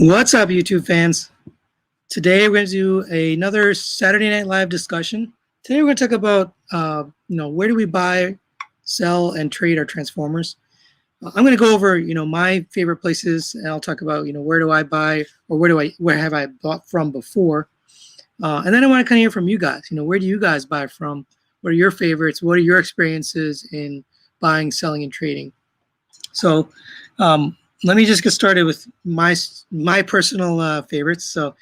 What's up, YouTube fans? Today we're going to do another Saturday Night Live discussion. Today we're going to talk about, where do we buy, sell, and trade our Transformers. I'm going to go over, my favorite places, and I'll talk about, where do I buy, or where have I bought from before. And then I want to kind of hear from you guys. Where do you guys buy from? What are your favorites? What are your experiences in buying, selling, and trading? So, let me just get started with my personal favorites. So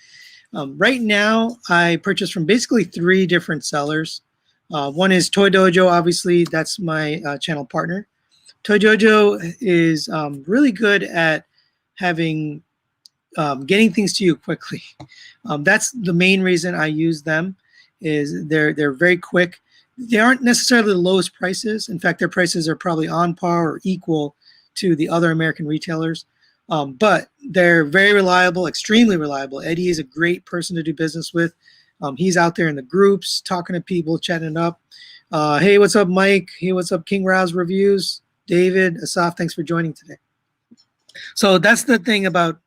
right now I purchase from basically 3 different sellers. One is Toy Dojo. Obviously, that's my channel partner. Toy Dojo is really good at having getting things to you quickly. That's the main reason I use them. Is they're very quick. They aren't necessarily the lowest prices. In fact, their prices are probably on par or equal to the other American retailers, but they're very reliable, extremely reliable. Eddie is a great person to do business with. He's out there in the groups, talking to people, chatting it up. Hey, what's up, Mike? Hey, what's up, King Rouse Reviews? David, Asaf, thanks for joining today. So that's the thing about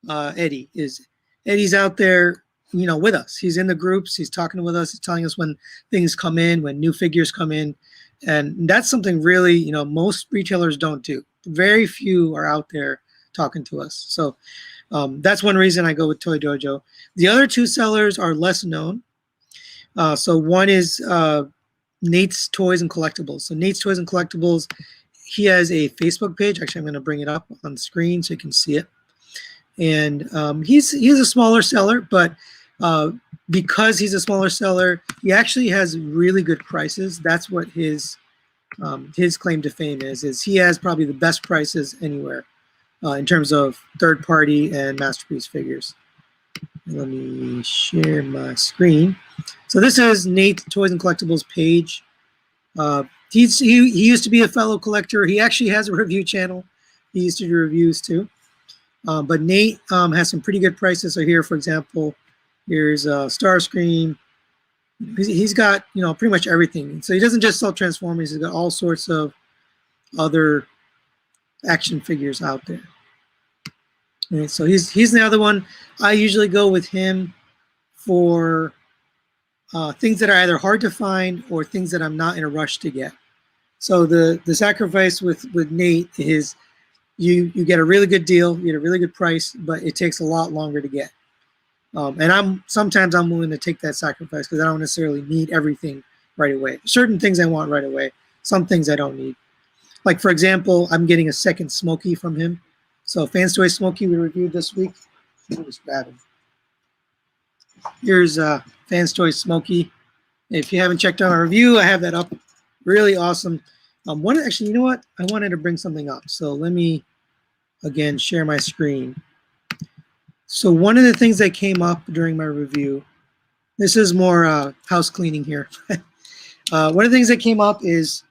Eddie, is Eddie's out there, with us. He's in the groups. He's talking with us. He's telling us when things come in, when new figures come in. And that's something really, most retailers don't do. Very few are out there talking to us. So that's one reason I go with Toy Dojo. The other 2 sellers are less known. So one is Nate's Toys and Collectibles. So Nate's Toys and Collectibles, he has a Facebook page. Actually, I'm going to bring it up on the screen so you can see it. And he's a smaller seller, but because he's a smaller seller, he actually has really good prices. That's what his claim to fame is he has probably the best prices anywhere in terms of third-party and Masterpiece figures. Let me share my screen. So this is Nate Toys and Collectibles page. He used to be a fellow collector. He actually has a review channel. He used to do reviews too. But Nate has some pretty good prices. So here, for example, here's Starscream. He's got, pretty much everything. So he doesn't just sell Transformers. He's got all sorts of other action figures out there. And so he's the other one. I usually go with him for things that are either hard to find or things that I'm not in a rush to get. So the sacrifice with Nate is you get a really good deal, you get a really good price, but it takes a lot longer to get. And sometimes I'm willing to take that sacrifice because I don't necessarily need everything right away. Certain things I want right away. Some things I don't need. Like, for example, I'm getting a second Smokey from him. So Fans Toy Smokey we reviewed this week. Let me just grab him. Here's Fans Toy Smokey. If you haven't checked out our review, I have that up. Really awesome. Actually, you know what? I wanted to bring something up. So let me, again, share my screen. So one of the things that came up during my review, this is more house cleaning here. One of the things that came up is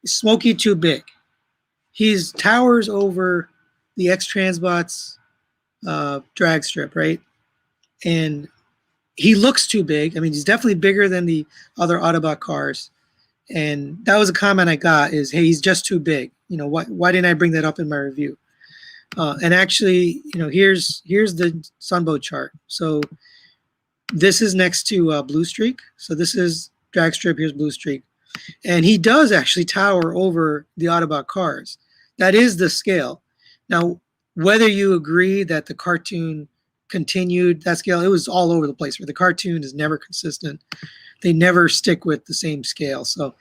Smokey too big. He towers over the X-Transbots drag strip, right? And he looks too big. I mean, he's definitely bigger than the other Autobot cars. And that was a comment I got is, hey, he's just too big. Why didn't I bring that up in my review? And actually, here's the Sunbow chart. So this is next to Blue Streak. So this is drag strip. Here's Blue Streak. And he does actually tower over the Autobot cars. That is the scale. Now, whether you agree that the cartoon continued that scale, it was all over the place. Where the cartoon is never consistent. They never stick with the same scale. So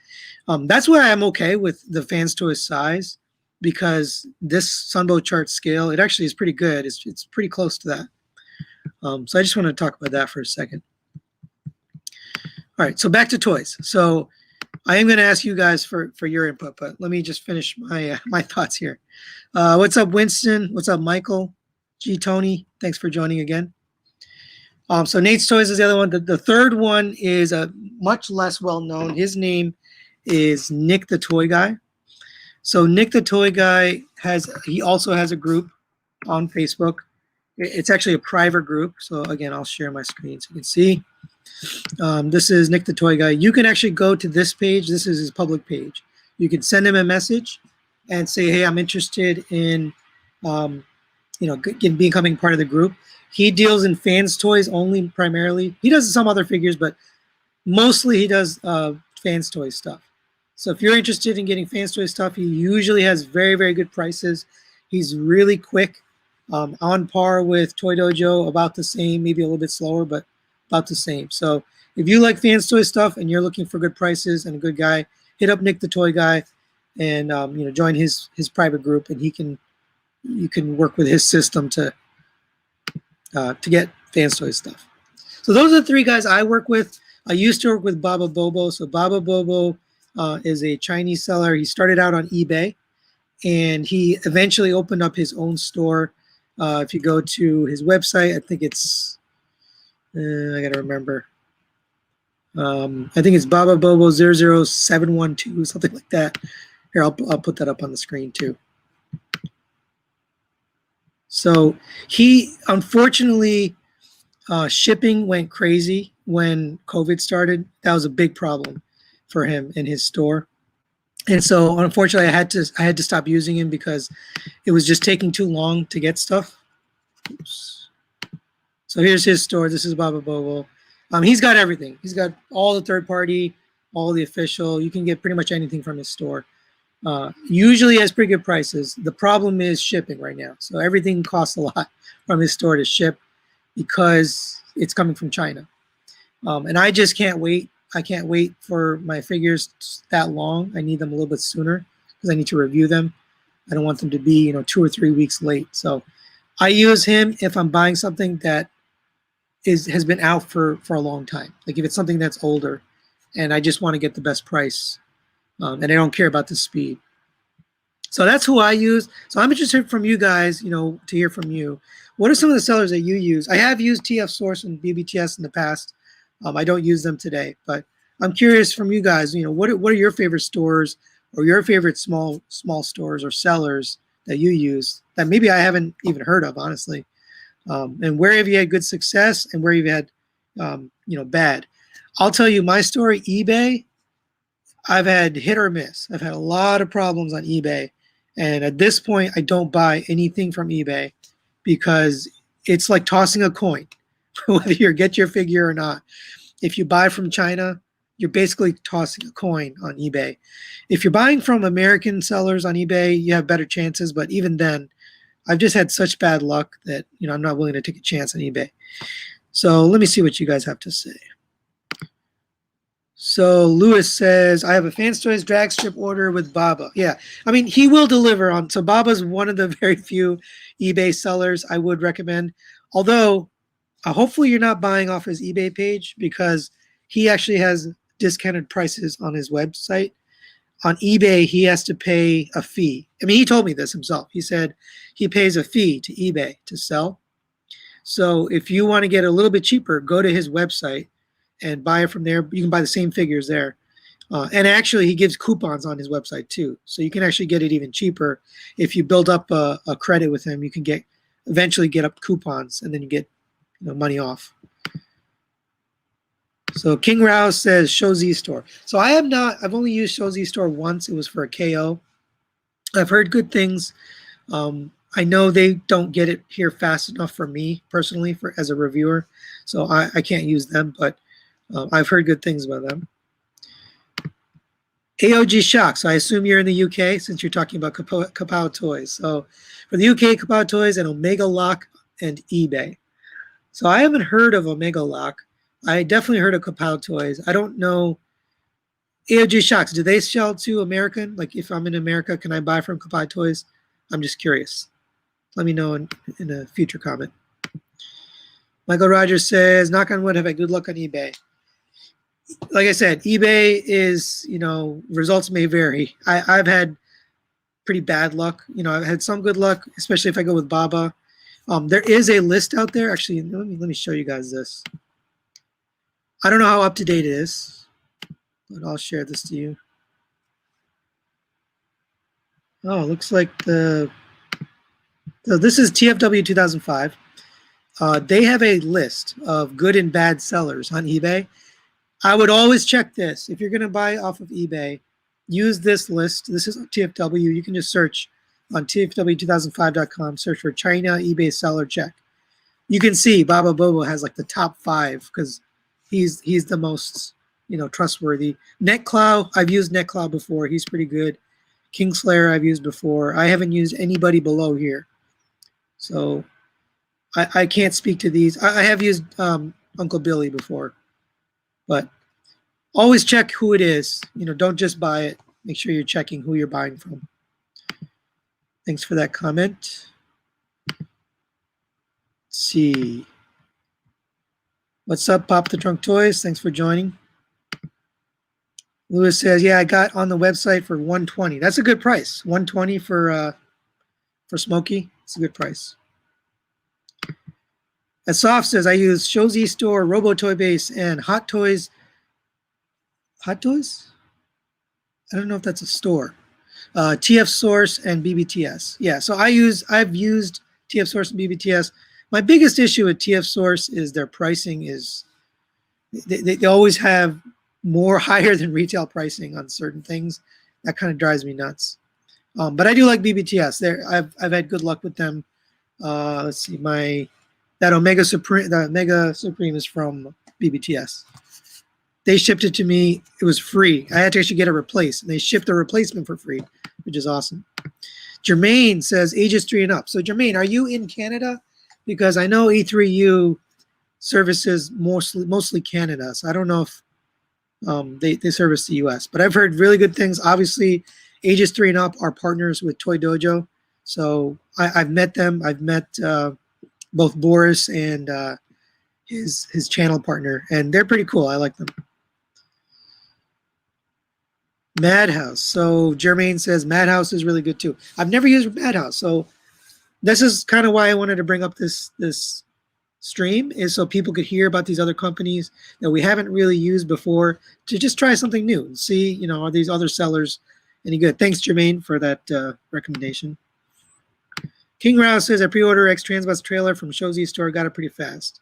that's why I'm okay with the Fans Toy size, because this Sunbow chart scale, it actually is pretty good. It's pretty close to that. So I just want to talk about that for a second. All right, so back to toys. So I am going to ask you guys for your input, but let me just finish my thoughts here. What's up, Winston? What's up, Michael? G. Tony, thanks for joining again. So Nate's Toys is the other one. The third one is a much less well-known. His name is Nick the Toy Guy. So Nick the Toy Guy he also has a group on Facebook. It's actually a private group. So again, I'll share my screen so you can see. This is Nick the Toy Guy. You can actually go to this page. This is his public page. You can send him a message and say, hey, I'm interested in becoming part of the group. He deals in fans toys only primarily. He does some other figures, but mostly he does fans toy stuff. So if you're interested in getting fans toy stuff, he usually has very, very good prices. He's really quick, on par with Toy Dojo, about the same, maybe a little bit slower, but about the same. So if you like fans toy stuff and you're looking for good prices and a good guy, hit up Nick the Toy Guy, and join his private group, and you can work with his system to get fans toy stuff. So those are the three guys I work with. I used to work with Baba Bobo. So Baba Bobo is a Chinese seller. He started out on eBay, and he eventually opened up his own store. If you go to his website, I think it's I gotta remember. I think it's Baba Bobo 00712, something like that. Here, I'll put that up on the screen too. So he, unfortunately, shipping went crazy when COVID started. That was a big problem for him in his store. And so unfortunately I had to stop using him because it was just taking too long to get stuff. Oops. So here's his store. This is Baba Bobo. He's got everything. He's got all the third party, all the official. You can get pretty much anything from his store. Usually has pretty good prices. The problem is shipping right now. So everything costs a lot from his store to ship because it's coming from China. And I just can't wait. I can't wait for my figures that long. I need them a little bit sooner because I need to review them. I don't want them to be, 2 or 3 weeks late. So I use him if I'm buying something that has been out for a long time. Like if it's something that's older and I just want to get the best price, and I don't care about the speed. So that's who I use. So I'm interested from you guys, to hear from you. What are some of the sellers that you use? I have used TF Source and BBTS in the past. I don't use them today, but I'm curious from you guys, what are your favorite stores or your favorite small stores or sellers that you use that maybe I haven't even heard of, honestly. And where have you had good success and where you've had, bad? I'll tell you my story. eBay, I've had hit or miss. I've had a lot of problems on eBay. And at this point, I don't buy anything from eBay because it's like tossing a coin, whether you get your figure or not. If you buy from China, you're basically tossing a coin on eBay. If you're buying from American sellers on eBay, you have better chances. But even then, I've just had such bad luck that, I'm not willing to take a chance on eBay. So let me see what you guys have to say. So Lewis says, I have a Fans Toys drag strip order with Baba. Yeah, he will deliver on. So Baba's one of the very few eBay sellers I would recommend. Although, hopefully you're not buying off his eBay page because he actually has discounted prices on his website. On eBay, he has to pay a fee. He told me this himself. He said he pays a fee to eBay to sell. So if you want to get a little bit cheaper, go to his website and buy it from there. You can buy the same figures there. And actually, he gives coupons on his website too. So you can actually get it even cheaper. If you build up a credit with him, you can eventually get up coupons and then you get money off. So King Rouse says Show Z Store. So I've only used Show Z Store once. It was for a KO. I've heard good things. I know they don't get it here fast enough for me personally as a reviewer. So I can't use them, but I've heard good things about them. AOG Shock. So I assume you're in the UK since you're talking about Kapow Toys. So for the UK, Kapow Toys and Omega Lock and eBay. So I haven't heard of Omega Lock. I definitely heard of Kapow Toys. I don't know. AOG Shocks, do they sell to American? Like if I'm in America, can I buy from Kapow Toys? I'm just curious. Let me know in a future comment. Michael Rogers says, knock on wood, have had good luck on eBay. Like I said, eBay is, results may vary. I've had pretty bad luck. I've had some good luck, especially if I go with Baba. There is a list out there. Actually, let me show you guys this. I don't know how up to date it is, but I'll share this to you. Oh, it looks like so this is TFW 2005. They have a list of good and bad sellers on eBay. I would always check this. If you're going to buy off of eBay, use this list. This is TFW. You can just search on TFW2005.com. Search for China eBay seller check. You can see Baba Bobo has like the top 5 because he's the most trustworthy. NetCloud, I've used NetCloud before. He's pretty good. Kingslayer I've used before. I haven't used anybody below here, so I can't speak to these. I have used Uncle Billy before, but always check who it is. Don't just buy it. Make sure you're checking who you're buying from. Thanks for that comment. Let's see. What's up, Pop the Trunk Toys? Thanks for joining. Lewis says, yeah, I got on the website for $120. That's a good price. $120 for Smokey. It's a good price. As Soft says, I use Shozi Store, Robo Toy Base, and Hot Toys. Hot Toys? I don't know if that's a store. TF Source and BBTS. Yeah, so I've used TF Source and BBTS. My biggest issue with TF Source is their pricing is they always have more higher than retail pricing on certain things. That kind of drives me nuts. But I do like BBTS. I've had good luck with them. Let's see, that Omega Supreme, the Mega Supreme is from BBTS. They shipped it to me. It was free. I had to actually get it replaced, and they shipped a replacement for free, which is awesome. Jermaine says ages 3 and up. So Jermaine, are you in Canada? Because I know E3U services mostly Canada. So I don't know if they service the US, but I've heard really good things. Obviously, ages 3 and up are partners with Toy Dojo. So I've met them. I've met both Boris and his channel partner, and they're pretty cool. I like them. Madhouse. So Jermaine says Madhouse is really good too. I've never used Madhouse, so this is kind of why I wanted to bring up this stream, is so people could hear about these other companies that we haven't really used before, to just try something new and see, are these other sellers any good? Thanks, Jermaine, for that recommendation. King Rouse says I pre-order X Transbus trailer from Shozi Store, got it pretty fast.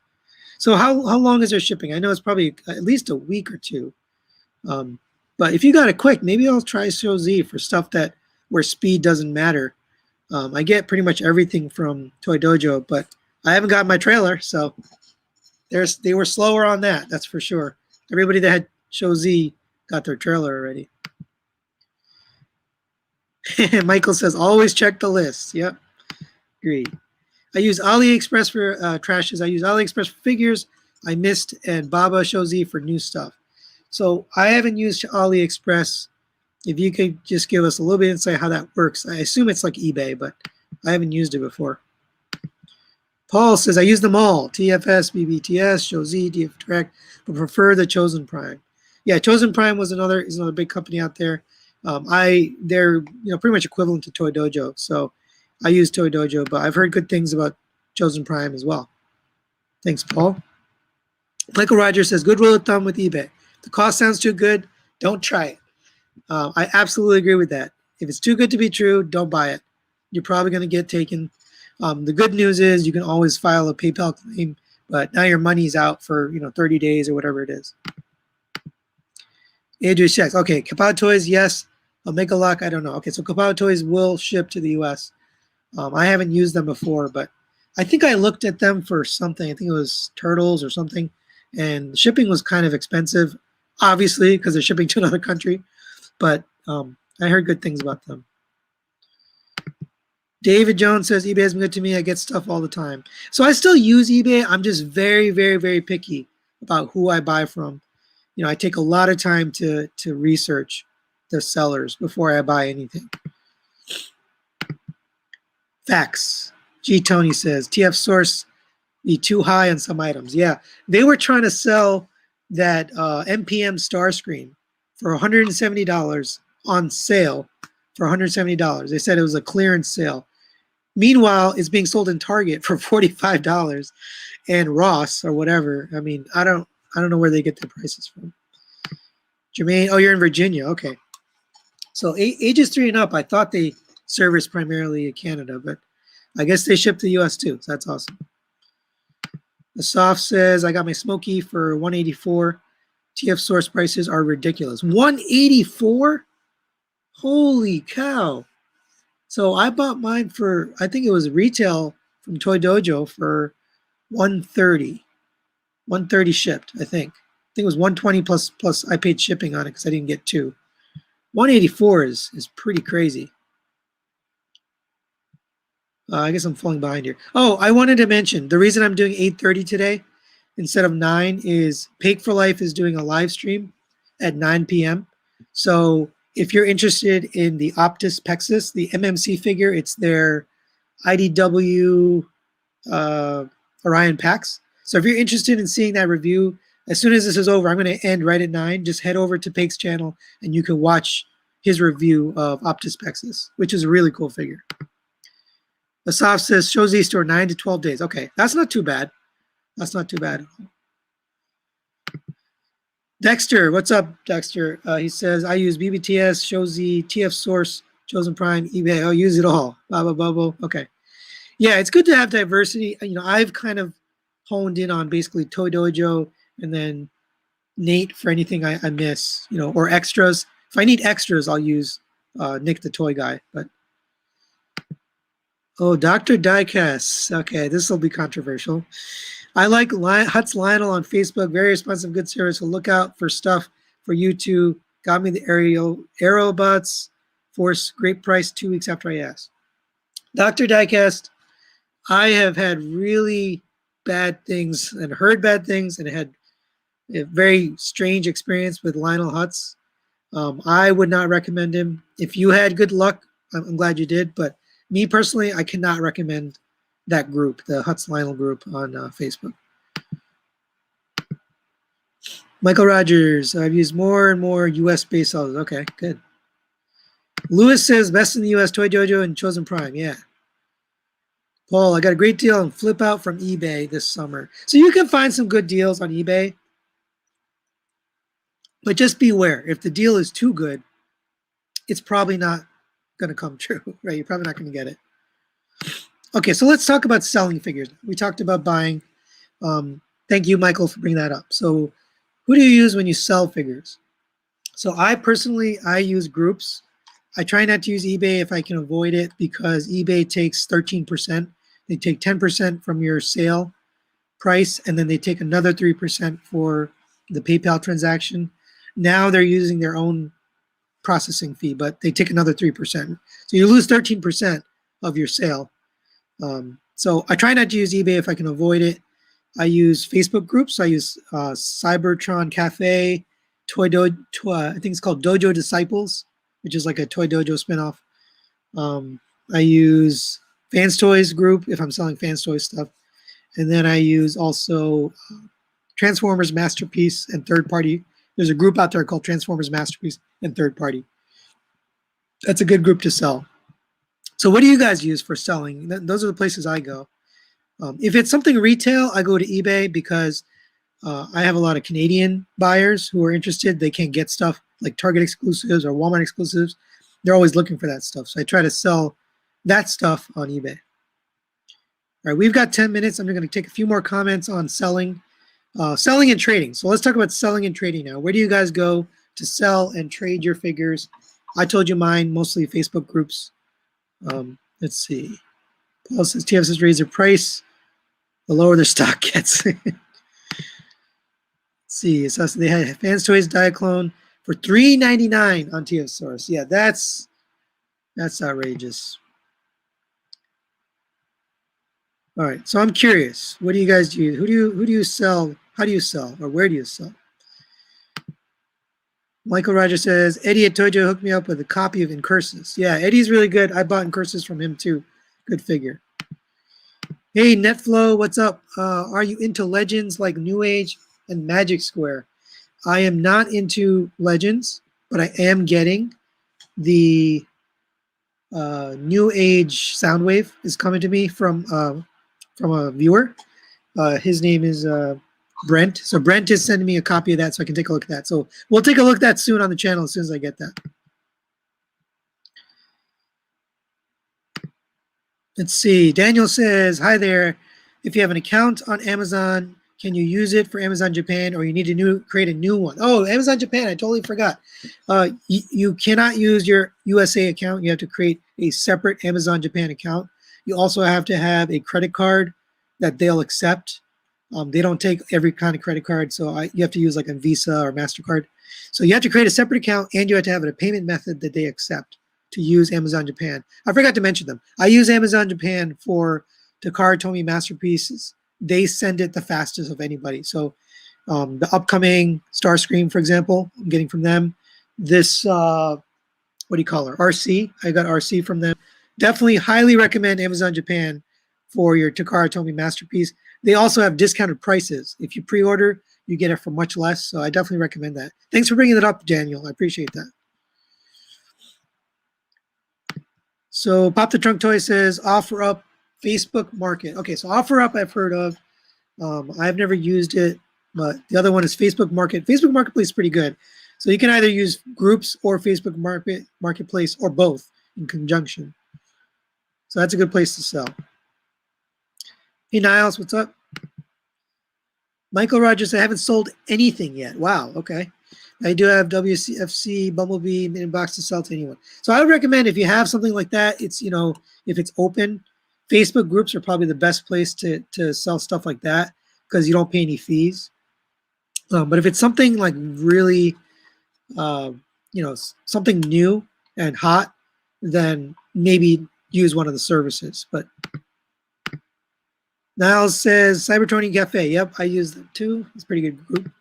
So how long is their shipping? I know it's probably at least a week or 2. But if you got it quick, maybe I'll try Shozi for stuff where speed doesn't matter. I get pretty much everything from Toy Dojo, but I haven't got my trailer, so they were slower on that. That's for sure. Everybody that had Shozi got their trailer already. Michael says always check the list. Yep, agreed. I use AliExpress for trashes. I use AliExpress for figures. I missed and Baba Shozi for new stuff. So I haven't used AliExpress. If you could just give us a little bit of insight how that works. I assume it's like eBay, but I haven't used it before. Paul says, I use them all. TFS, BBTS, Shozi, DF Direct, but prefer the Chosen Prime. Yeah, Chosen Prime is another big company out there. They're pretty much equivalent to Toy Dojo. So I use Toy Dojo, but I've heard good things about Chosen Prime as well. Thanks, Paul. Michael Rogers says, good rule of thumb with eBay. The cost sounds too good, don't try it. I absolutely agree with that. If it's too good to be true, don't buy it. You're probably going to get taken. The good news is you can always file a PayPal claim, but now your money's out for 30 days or whatever it is. Andrew checks. Okay, Kapow Toys, yes. Omega Lock, I don't know. Okay, so Kapow Toys will ship to the US. I haven't used them before, but I think I looked at them for something. I think it was Turtles or something, and shipping was kind of expensive, obviously, because they're shipping to another country. But I heard good things about them. David Jones says, eBay has been good to me. I get stuff all the time. So I still use eBay. I'm just very, very, very picky about who I buy from. I take a lot of time to research the sellers before I buy anything. Facts. G. Tony says, TF Source be too high on some items. Yeah, they were trying to sell that MPM Starscream for $170 on sale for $170. They said it was a clearance sale. Meanwhile, it's being sold in Target for $45 and Ross or whatever. I mean, I don't know where they get their prices from. Jermaine, oh, you're in Virginia. Okay. So ages 3 and up, I thought they service primarily in Canada, but I guess they ship to the US too. So that's awesome. The Soft says, I got my Smokey for $184. TF Source prices are ridiculous. $184? Holy cow. So I bought mine for, I think it was retail from Toy Dojo for 130. 130 shipped, I think. I think it was 120 plus I paid shipping on it because I didn't get two. 184 is pretty crazy. I guess I'm falling behind here. Oh, I wanted to mention the reason I'm doing 8:30 today instead of 9 is Pake for Life is doing a live stream at 9 p.m. So if you're interested in the Optus Pexis, the MMC figure, it's their IDW Orion Pax. So if you're interested in seeing that review, as soon as this is over, I'm going to end right at 9. Just head over to Pake's channel and you can watch his review of Optus Pexis, which is a really cool figure. Asaf says, shows these store 9 to 12 days. Okay, that's not too bad. That's not too bad. Dexter, what's up, Dexter? He says, I use BBTS, Shozi, TF Source, Chosen Prime, eBay. Oh, use it all. Blah, blah, blah. Okay. Yeah, it's good to have diversity. You know, I've kind of honed in on basically Toy Dojo and then Nate for anything I miss, you know, or extras. If I need extras, I'll use Nick the Toy Guy. But oh, Dr. Diecast. Okay, this will be controversial. I like Huts Lionel on Facebook. Very responsive, good service. So look out for stuff for you two. Got me the Aerobots Force. Great price 2 weeks after I asked. Dr. Diecast, I have had really bad things and heard bad things and had a very strange experience with Lionel Hutz. I would not recommend him. If you had good luck, I'm glad you did. But me personally, I cannot recommend that group, the Hutz Lionel group on Facebook. Michael Rogers, I've used more and more US-based sellers. Okay, good. Lewis says, best in the US, Toy Dojo and Chosen Prime. Yeah. Paul, I got a great deal on Flip Out from eBay this summer. So you can find some good deals on eBay. But just beware. If the deal is too good, it's probably not going to come true, right? You're probably not going to get it. Okay, so let's talk about selling figures. We talked about buying. Thank you, Michael, for bringing that up. So who do you use when you sell figures? So I personally use groups. I try not to use eBay if I can avoid it because eBay takes 13%. They take 10% from your sale price, and then they take another 3% for the PayPal transaction. Now they're using their own processing fee, but they take another 3%. So you lose 13% of your sale. So I try not to use eBay if I can avoid it. I use Facebook groups. I use Cybertron Cafe, Toy Dojo. I think it's called Dojo Disciples, which is like a Toy Dojo spinoff. I use Fans Toys group if I'm selling Fans Toys stuff, and then I use also Transformers Masterpiece and Third Party. There's a group out there called Transformers Masterpiece and Third Party. That's a good group to sell. So what do you guys use for selling? Those are the places I go. If it's something retail, I go to eBay because I have a lot of Canadian buyers who are interested. They can't get stuff like Target exclusives or Walmart exclusives. They're always looking for that stuff. So I try to sell that stuff on eBay. All right, we've got 10 minutes. I'm going to take a few more comments on selling and trading. So let's talk about selling and trading now. Where do you guys go to sell and trade your figures? I told you mine, mostly Facebook groups. Let's see. Paul says TF says raise their price, the lower their stock gets. Let's see. So they had Fans Toys Diaclone for $3.99 on TF Source. Yeah, that's outrageous. All right, so I'm curious. What do you guys do? Who do you sell? How do you sell, or where do you sell? Michael Rogers says Eddie at Tojo hooked me up with a copy of Incursus. Yeah, Eddie's really good. I bought Incursus from him too. Good figure. Hey, NetFlow, what's up? Are you into Legends like New Age and Magic Square? I am not into Legends, but I am getting the New Age Soundwave is coming to me from a viewer. His name is Brent. So Brent is sending me a copy of that so I can take a look at that. So we'll take a look at that soon on the channel as soon as I get that. Let's see. Daniel says, hi there. If you have an account on Amazon, can you use it for Amazon Japan, or you need to create a new one? Oh, Amazon Japan, I totally forgot. You cannot use your USA account. You have to create a separate Amazon Japan account. You also have to have a credit card that they'll accept. They don't take every kind of credit card, so you have to use like a Visa or MasterCard. So you have to create a separate account, and you have to have a payment method that they accept to use Amazon Japan. I forgot to mention them. I use Amazon Japan for Takara Tomy masterpieces. They send it the fastest of anybody. So the upcoming Starscream, for example, I'm getting from them. This, what do you call her? RC. I got RC from them. Definitely highly recommend Amazon Japan for your Takara Tomy masterpiece. They also have discounted prices. If you pre-order, you get it for much less. So I definitely recommend that. Thanks for bringing it up, Daniel. I appreciate that. So Pop the Trunk Toy says, OfferUp Facebook Market. Okay, so OfferUp I've heard of. I've never used it, but the other one is Facebook Market. Facebook Marketplace is pretty good. So you can either use groups or Facebook Marketplace or both in conjunction. So that's a good place to sell. Hey, Niles, what's up? Michael Rogers, I haven't sold anything yet. Wow, okay. I do have WCFC, Bumblebee, inbox to sell to anyone. So I would recommend if you have something like that, it's, if it's open, Facebook groups are probably the best place to sell stuff like that because you don't pay any fees. But if it's something like really, something new and hot, then maybe use one of the services. But Niles says Cybertronian Cafe. Yep, I use them too. It's a pretty good group.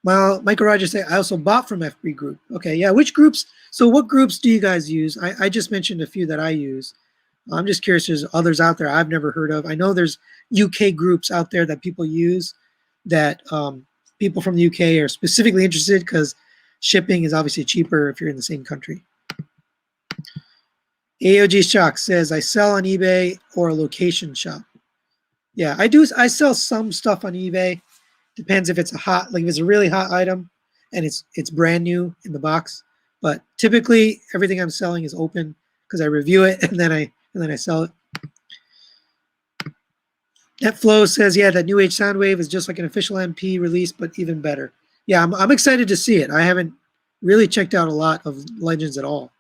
Well, Michael Rogers said I also bought from FB Group. Okay, yeah. Which groups? So what groups do you guys use? I just mentioned a few that I use. I'm just curious. There's others out there I've never heard of. I know there's UK groups out there that people use that people from the UK are specifically interested because shipping is obviously cheaper if you're in the same country. AOG Shock says, I sell on eBay or a location shop. Yeah, I do. I sell some stuff on eBay. Depends if it's if it's a really hot item and it's brand new in the box. But typically everything I'm selling is open because I review it and then I sell it. NetFlow says, yeah, that New Age Soundwave is just like an official MP release, but even better. Yeah, I'm excited to see it. I haven't really checked out a lot of Legends at all.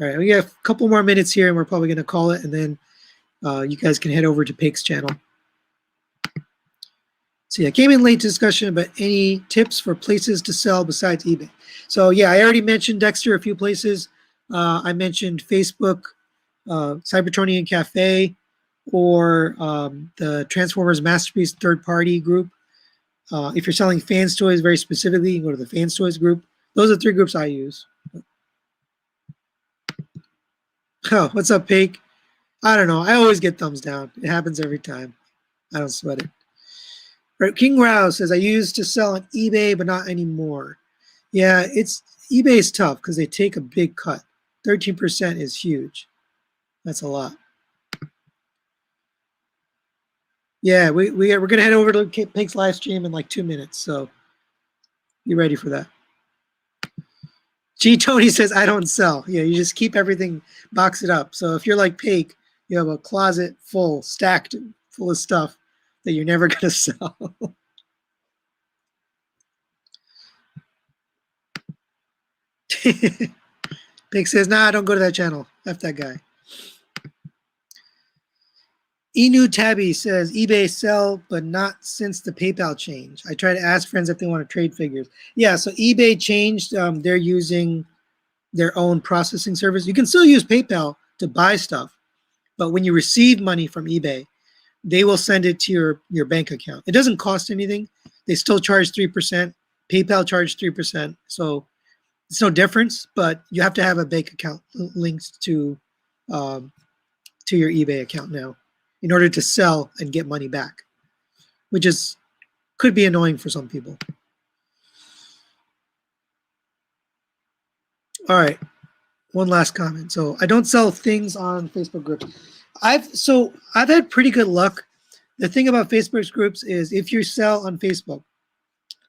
All right, we got a couple more minutes here, and we're probably going to call it, and then you guys can head over to Pake's channel. So yeah, came in late discussion about any tips for places to sell besides eBay. So yeah, I already mentioned Dexter a few places. I mentioned Facebook, Cybertronian Cafe, or the Transformers Masterpiece third-party group. If you're selling Fans Toys very specifically, you can go to the Fans Toys group. Those are 3 groups I use. Oh, what's up, Pake? I don't know. I always get thumbs down. It happens every time. I don't sweat it. Right, King Rouse says, I used to sell on eBay, but not anymore. Yeah, eBay is tough because they take a big cut. 13% is huge. That's a lot. Yeah, we're going to head over to Pake's live stream in like 2 minutes, so be ready for that. G Tony says, I don't sell. Yeah, you just keep everything, box it up. So if you're like Pake, you have a closet stacked full of stuff that you're never going to sell. Pake says, nah, don't go to that channel. F that guy. Inu Tabby says, eBay sell, but not since the PayPal change. I try to ask friends if they want to trade figures. Yeah, so eBay changed. They're using their own processing service. You can still use PayPal to buy stuff, but when you receive money from eBay, they will send it to your bank account. It doesn't cost anything. They still charge 3%. PayPal charges 3%. So it's no difference, but you have to have a bank account linked to your eBay account now in order to sell and get money back, which could be annoying for some people. All right, one last comment. So I don't sell things on Facebook groups. I've had pretty good luck. The thing about Facebook groups is if you sell on Facebook,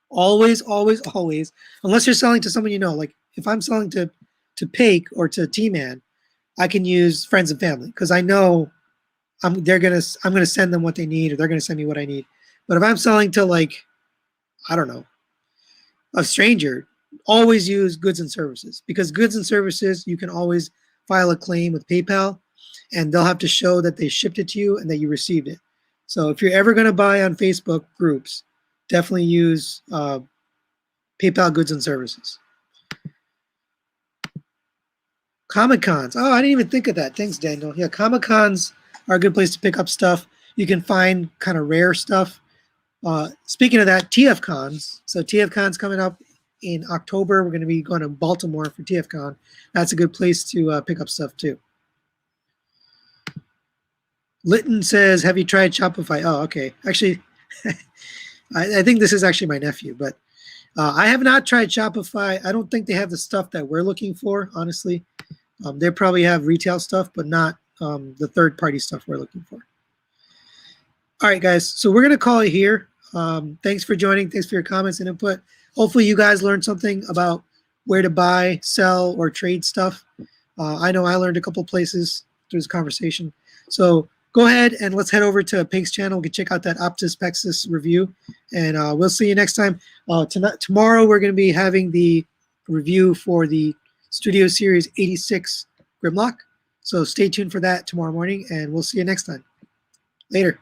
always, unless you're selling to someone you know, like if I'm selling to Pake or to T-Man, I can use friends and family because I know I'm gonna send them what they need, or they're gonna send me what I need. But if I'm selling to, like, I don't know, a stranger, always use goods and services, because goods and services, you can always file a claim with PayPal and they'll have to show that they shipped it to you and that you received it. So if you're ever going to buy on Facebook groups, definitely use PayPal goods and services. Comic Cons. Oh, I didn't even think of that. Thanks, Daniel. Yeah, Comic Cons are a good place to pick up stuff. You can find kind of rare stuff. Speaking of that, TF Cons. So TF Cons coming up in October. We're going to be going to Baltimore for TF Con. That's a good place to pick up stuff too. Litton says, have you tried Shopify? Oh, okay. Actually, I think this is actually my nephew, but I have not tried Shopify. I don't think they have the stuff that we're looking for, honestly. They probably have retail stuff, but not the third-party stuff we're looking for. All right, guys. So we're going to call it here. Thanks for joining. Thanks for your comments and input. Hopefully you guys learned something about where to buy, sell, or trade stuff. I know I learned a couple places through this conversation. So go ahead and let's head over to Pink's channel. We can check out that Optus Pexis review, and we'll see you next time. Tomorrow we're going to be having the review for the Studio Series 86 Grimlock. So stay tuned for that tomorrow morning, and we'll see you next time. Later.